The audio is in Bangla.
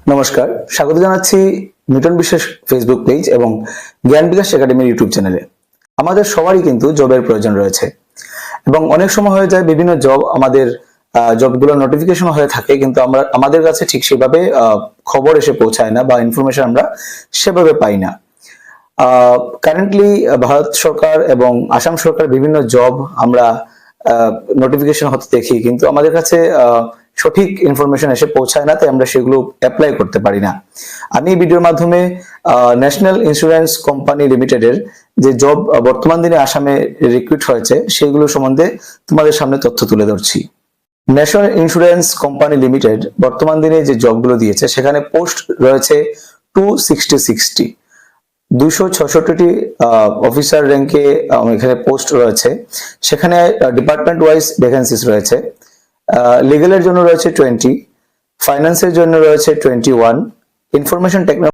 নমস্কার, স্বাগত জানাচ্ছি মিটন বিশ্বাস ফেসবুক পেজ এবং জ্ঞান বিকাশ একাডেমির ইউটিউব চ্যানেলে। আমাদের সবারই কিন্তু জবের প্রয়োজন রয়েছে এবং অনেক সময় হয়ে যায় বিভিন্ন জব আমাদের জবগুলো নোটিফিকেশন হয়ে থাকে, কিন্তু আমাদের কাছে ঠিক সেভাবে খবর এসে পৌঁছায় না বা ইনফরমেশন আমরা সেভাবে পাই না। কারেন্টলি ভারত সরকার এবং আসাম সরকার বিভিন্ন জব আমরা নোটিফিকেশন হতে দেখি, কিন্তু আমাদের কাছে সঠিক ইনফরমেশন এসে পৌঁছায় না, তাই আমরা সেগুলো অ্যাপ্লাই করতে পারি না। আমি এই ভিডিওর মাধ্যমে ন্যাশনাল ইন্স্যুরেন্স কোম্পানি লিমিটেডের যে জব বর্তমান দিনে আসামে রিক্রুট হয়েছে সেগুলো সম্বন্ধে তোমাদের সামনে তথ্য তুলে ধরছি। ন্যাশনাল ইন্স্যুরেন্স কোম্পানি লিমিটেড বর্তমান দিনে যে জবগুলো দিয়েছে সেখানে পোস্ট রয়েছে 260 266টি অফিসার র্যাঙ্কে এখানে পোস্ট রয়েছে। সেখানে ডিপার্টমেন্ট ওয়াইজ ভ্যাকেন্সিস রয়েছে। লিগ্যালের জন্য রয়েছে 20, ফাইন্যান্সের জন্য রয়েছে 21, ইনফরমেশন টেকনোলজি